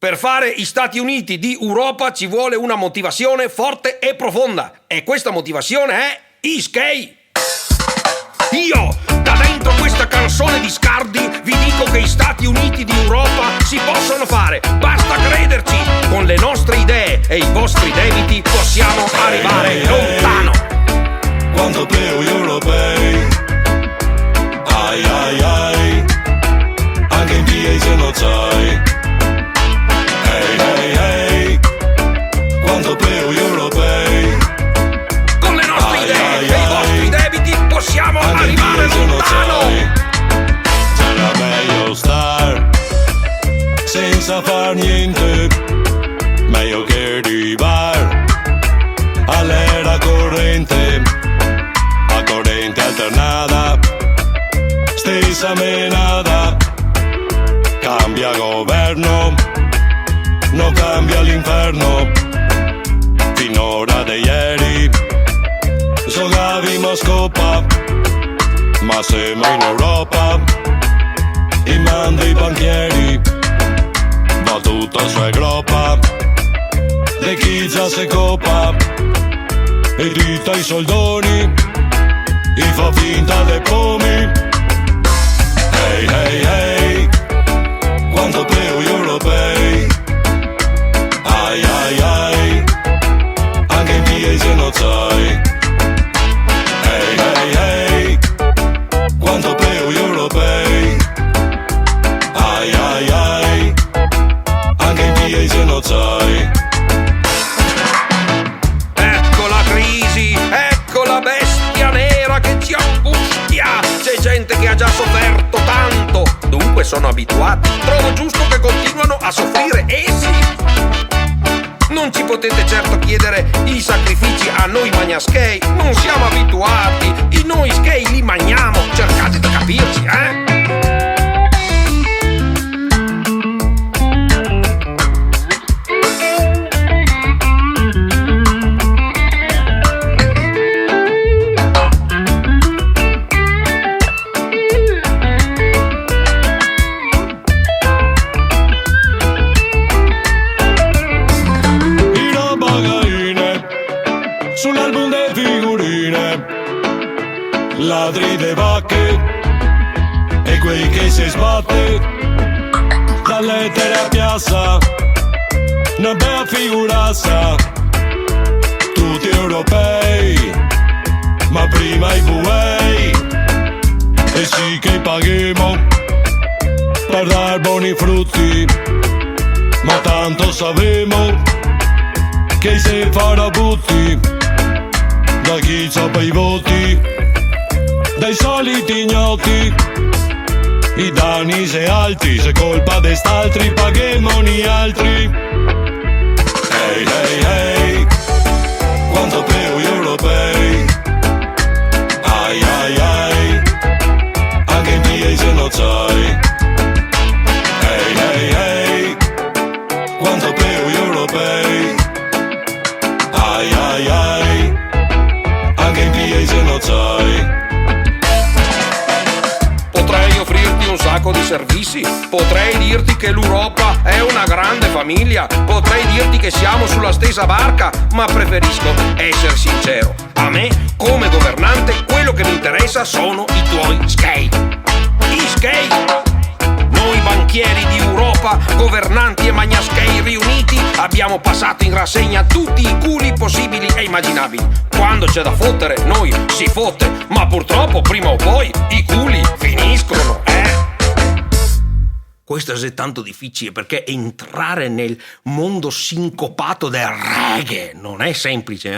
Per fare gli Stati Uniti di Europa ci vuole una motivazione forte e profonda. E questa motivazione è Iskay. Io, da dentro questa canzone di Scardi, vi dico che gli Stati Uniti di Europa si possono fare. Basta crederci. Con le nostre idee e i vostri debiti possiamo arrivare lontano. Quando più europei, ai ai ai, anche in PA se non sai. Ehi ehi ehi, quando più europei, con le nostre idee e i vostri debiti possiamo arrivare lontano. C'era meglio star senza far niente, meglio che arrivar all'era corrente, a corrente alternata, stessa menata. Cambia governo, non cambia l'inferno. Finora di ieri giocavamo a scoppa, ma siamo in Europa, i manda i banchieri, va tutto su groppa, de chi già se copa, e dita i soldoni, i fa finta dei pomi. Hey hey hey, quanto più europei, ai ai ai, anche in PA se non sai. Hey hey hey, quanto più europei, ai ai ai, anche in PA se non sai. Ecco la crisi, ecco la bestia nera che ci angustia. C'è gente che ha già sofferto tanto, dunque sono abituati. Trovo giusto che continuano a soffrire essi. Non ci potete certo chiedere i sacrifici a noi magnaskei. Non siamo abituati, i noi skei li magniamo. Cercate di capirci, Sull'album de figurine, ladri de vacche e quei che si sbatte dall'etere a piazza, una bella figurassa, tutti europei, ma prima i buei, e sì che paghiamo per dar buoni frutti, ma tanto sapemo che se farà butti da chi c'ha per i voti, dai soliti ignoti, i danni se alti, se colpa de st'altri paghiamo ni altri. Hey hey hey, quanto più europei, ai ai ai, anche in PA se non sai. Hey hey hey, quanto più europei, ai ai ai, anche in PA se non sai. Potrei offrirti un sacco di servizi, potrei dirti che l'Europa è una grande famiglia, potrei dirti che siamo sulla stessa barca, ma preferisco essere sincero. A me, come governante, quello che mi interessa sono i tuoi skei. I skei! Noi banchieri di Europa, governanti e magnaskei riuniti, abbiamo passato in rassegna tutti i culi possibili e immaginabili. Quando c'è da fottere, noi si fotte, ma purtroppo prima o poi i culi finiscono, Questo è tanto difficile perché entrare nel mondo sincopato del reggae non è semplice,